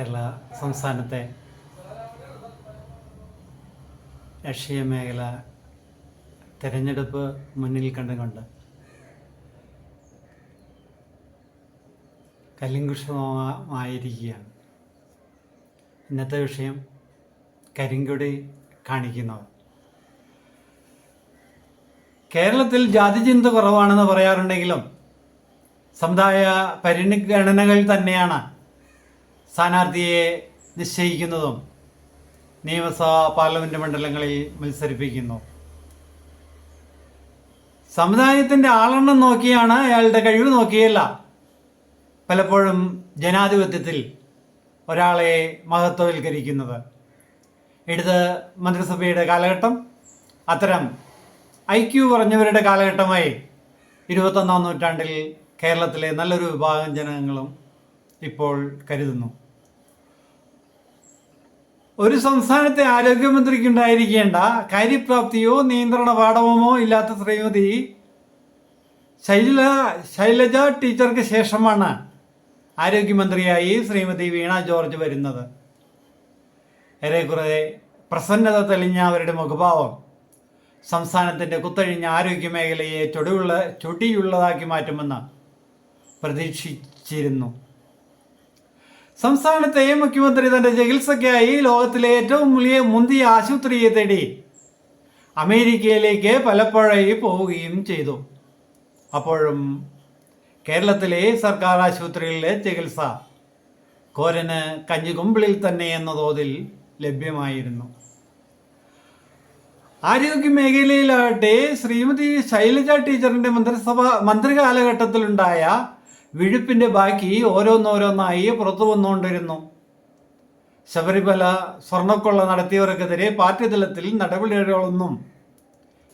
കേരള സംസ്ഥാനത്തെ രാഷ്ട്രീയ മേഖല തെരഞ്ഞെടുപ്പ് മുന്നിൽ കണ്ടുകൊണ്ട് കലിങ്കുഷമായിരിക്കുകയാണ്. ഇന്നത്തെ വിഷയം കരിങ്കൊടി കാണിക്കുന്നത്. കേരളത്തിൽ ജാതിചിന്ത കുറവാണെന്ന് പറയാറുണ്ടെങ്കിലും സമുദായ പരിഗണനകൾ തന്നെയാണ് സ്ഥാനാർത്ഥിയെ നിശ്ചയിക്കുന്നതും നിയമസഭാ പാർലമെൻറ്റ് മണ്ഡലങ്ങളിൽ മത്സരിപ്പിക്കുന്നു. സമുദായത്തിൻ്റെ ആളെണ്ണം നോക്കിയാണ്, അയാളുടെ കഴിവ് നോക്കിയല്ല പലപ്പോഴും ജനാധിപത്യത്തിൽ ഒരാളെ മഹത്വവൽക്കരിക്കുന്നത്. ഇടത് മന്ത്രിസഭയുടെ കാലഘട്ടം അത്തരം IQ കുറഞ്ഞവരുടെ കാലഘട്ടമായി 21ാം നൂറ്റാണ്ടിൽ കേരളത്തിലെ നല്ലൊരു വിഭാഗം ജനങ്ങളും ഇപ്പോൾ കരുതുന്നു. ഒരു സംസ്ഥാനത്തെ ആരോഗ്യമന്ത്രിക്കുണ്ടായിരിക്കേണ്ട കാര്യപ്രാപ്തിയോ നിയന്ത്രണ പാഠവമോ ഇല്ലാത്ത ശ്രീമതി ശൈലജ ടീച്ചർക്ക് ശേഷമാണ് ആരോഗ്യമന്ത്രിയായി ശ്രീമതി വീണ ജോർജ് വരുന്നത്. ഏറെക്കുറെ പ്രസന്നത തെളിഞ്ഞ അവരുടെ മുഖഭാവം സംസ്ഥാനത്തിൻ്റെ കുത്തഴിഞ്ഞ ആരോഗ്യമേഖലയെ ചൊടിയുള്ളതാക്കി മാറ്റുമെന്ന് പ്രതീക്ഷിച്ചിരുന്നു. സംസ്ഥാനത്തെ മുഖ്യമന്ത്രി തൻ്റെ ചികിത്സയ്ക്കായി ലോകത്തിലെ ഏറ്റവും മുന്തിയ ആശുപത്രിയെ തേടി അമേരിക്കയിലേക്ക് പലപ്പോഴായി പോവുകയും ചെയ്തു. അപ്പോഴും കേരളത്തിലെ സർക്കാർ ആശുപത്രികളിലെ ചികിത്സ കോരന് കഞ്ഞികുമ്പിളിൽ തന്നെ എന്ന തോതിൽ ലഭ്യമായിരുന്നു. ആരോഗ്യ മേഖലയിലാകട്ടെ ശ്രീമതി ശൈലജ ടീച്ചറിൻ്റെ മന്ത്രി കാലഘട്ടത്തിലുണ്ടായ വിഴുപ്പിൻ്റെ ബാക്കി ഓരോന്നോരോന്നായി പുറത്തു വന്നുകൊണ്ടിരുന്നു. ശബരിമല സ്വർണ്ണക്കൊള്ള നടത്തിയവർക്കെതിരെ പാർട്ടി തലത്തിൽ നടപടികളൊന്നും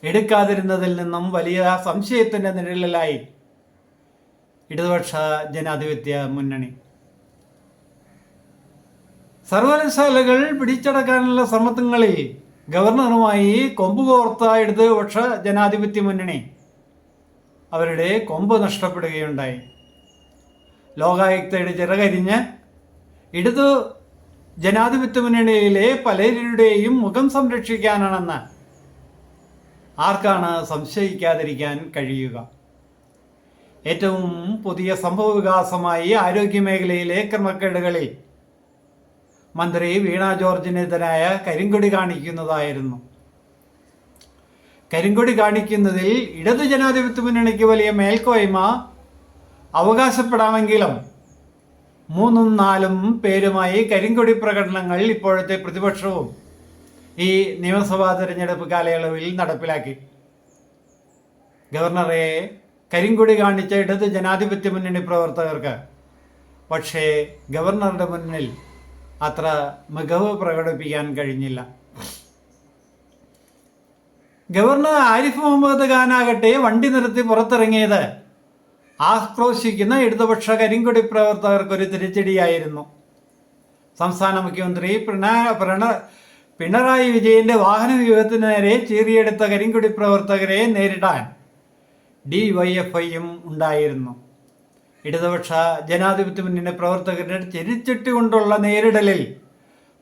എടുക്കാതിരുന്നതിൽ നിന്നും വലിയ സംശയത്തിൻ്റെ നിഴലിലായി ഇടതുപക്ഷ ജനാധിപത്യ മുന്നണി. സർവകലാശാലകൾ പിടിച്ചടക്കാനുള്ള ശ്രമങ്ങളിൽ ഗവർണറുമായി കൊമ്പുകോർത്ത ഇടതുപക്ഷ ജനാധിപത്യ മുന്നണി അവരുടെ കൊമ്പ് നഷ്ടപ്പെടുകയുണ്ടായി. ലോകായുക്തയുടെ ചിറകരിഞ്ഞ് ഇടതു ജനാധിപത്യ മുന്നണിയിലെ പലരുടെയും മുഖം സംരക്ഷിക്കാനാണെന്ന് ആർക്കാണ് സംശയിക്കാതിരിക്കാൻ കഴിയുക? ഏറ്റവും പുതിയ സംഭവ വികാസമായി ആരോഗ്യമേഖലയിലെ ക്രമക്കേടുകളിൽ മന്ത്രി വീണ ജോർജിനെതിരായ കരിങ്കൊടി കാണിക്കുന്നതായിരുന്നു. കരിങ്കൊടി കാണിക്കുന്നതിൽ ഇടതു ജനാധിപത്യ മുന്നണിക്ക് വലിയ മേൽക്കോയ്മ അവകാശപ്പെടാമെങ്കിലും 3ഉം 4ഉം പേരുമായി കരിങ്കൊടി പ്രകടനങ്ങൾ ഇപ്പോഴത്തെ പ്രതിപക്ഷവും ഈ നിയമസഭാ തിരഞ്ഞെടുപ്പ് കാലയളവിൽ നടപ്പിലാക്കി. ഗവർണറെ കരിങ്കൊടി കാണിച്ച ഇടത് ജനാധിപത്യ മുന്നണി പ്രവർത്തകർക്ക് പക്ഷേ ഗവർണറുടെ മുന്നിൽ അത്ര മികവ് പ്രകടിപ്പിക്കാൻ കഴിഞ്ഞില്ല. ഗവർണർ ആരിഫ് മുഹമ്മദ് ഖാനാകട്ടെ വണ്ടി നിർത്തി പുറത്തിറങ്ങിയത് ആക്രോശിക്കുന്ന ഇടതുപക്ഷ കരിങ്കൊടി പ്രവർത്തകർക്കൊരു തിരിച്ചടിയായിരുന്നു. സംസ്ഥാന മുഖ്യമന്ത്രി പിണറായി വിജയന്റെ വാഹന വ്യൂഹത്തിന് നേരെ ചീറിയെടുത്ത കരിങ്കൊടി പ്രവർത്തകരെ നേരിടാൻ DYFIയും ഉണ്ടായിരുന്നു. ഇടതുപക്ഷ ജനാധിപത്യ മുന്നണി പ്രവർത്തകരുടെ ചെരിച്ചിട്ട് കൊണ്ടുള്ള നേരിടലിൽ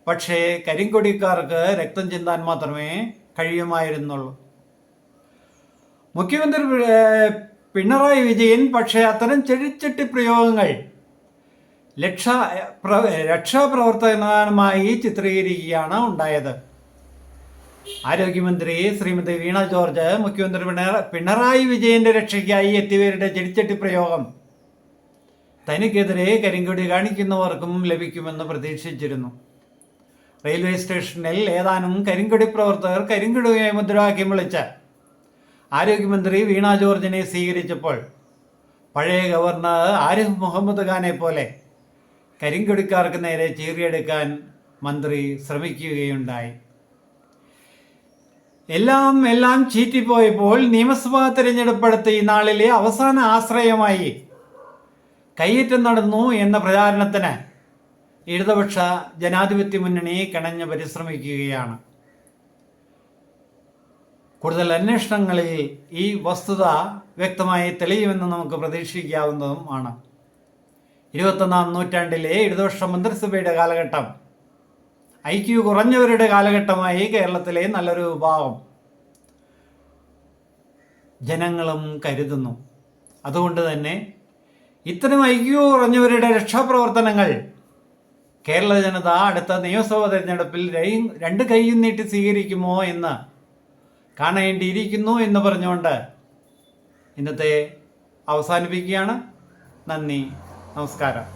പക്ഷേ കരിങ്കൊടിക്കാർക്ക് രക്തം ചിന്താൻ മാത്രമേ കഴിയുമായിരുന്നുള്ളൂ. മുഖ്യമന്ത്രി പിണറായി വിജയൻ പക്ഷേ അത്തരം ചെഴിച്ചട്ടി പ്രയോഗങ്ങൾ രക്ഷാപ്രവർത്തനമായി ചിത്രീകരിക്കുകയാണ് ഉണ്ടായത്. ആരോഗ്യമന്ത്രി ശ്രീമതി വീണ ജോർജ് മുഖ്യമന്ത്രി പിണറായി വിജയന്റെ രക്ഷയ്ക്കായി എത്തിയവരുടെ ചെടിച്ചട്ടി പ്രയോഗം തനിക്കെതിരെ കരിങ്കൊടി കാണിക്കുന്നവർക്കും ലഭിക്കുമെന്ന് പ്രതീക്ഷിച്ചിരുന്നു. റെയിൽവേ സ്റ്റേഷനിൽ ഏതാനും കരിങ്കൊടി പ്രവർത്തകർ കരിങ്കൊടിയെ മുദ്രാവാക്യം വിളിച്ച് ആരോഗ്യമന്ത്രി വീണ ജോർജിനെ സ്വീകരിച്ചപ്പോൾ പഴയ ഗവർണർ ആരിഫ് മുഹമ്മദ് ഖാനെ പോലെ കരിങ്കൊടിക്കാർക്ക് നേരെ ചീറിയെടുക്കാൻ മന്ത്രി ശ്രമിക്കുകയുണ്ടായി. എല്ലാം ചീറ്റിപ്പോയപ്പോൾ നിയമസഭാ തിരഞ്ഞെടുപ്പെടുത്ത ഈ നാളിലെ അവസാന ആശ്രയമായി കയ്യേറ്റം നടന്നു എന്ന പ്രചാരണത്തിന് ഇടതുപക്ഷ ജനാധിപത്യ മുന്നണി കിണഞ്ഞ് പരിശ്രമിക്കുകയാണ്. കൂടുതൽ അന്വേഷണങ്ങളിൽ ഈ വസ്തുത വ്യക്തമായി തെളിയുമെന്ന് നമുക്ക് പ്രതീക്ഷിക്കാവുന്നതുമാണ്. 21-ാം നൂറ്റാണ്ടിലെ ഇടതുപക്ഷ മന്ത്രിസഭയുടെ കാലഘട്ടം ഐക്യു കുറഞ്ഞവരുടെ കാലഘട്ടമായി കേരളത്തിലെ നല്ലൊരു വിഭാഗം ജനങ്ങളും കരുതുന്നു. അതുകൊണ്ട് തന്നെ ഇത്തരം ഐക്യു കുറഞ്ഞവരുടെ രക്ഷാപ്രവർത്തനങ്ങൾ കേരള ജനത അടുത്ത നിയമസഭാ തെരഞ്ഞെടുപ്പിൽ രണ്ട് കൈയും നീട്ടി സ്വീകരിക്കുമോ എന്ന് കാണേണ്ടിയിരിക്കുന്നു എന്ന് പറഞ്ഞുകൊണ്ട് ഇന്നത്തെ അവസാനിപ്പിക്കുകയാണ്. നന്ദി, നമസ്കാരം.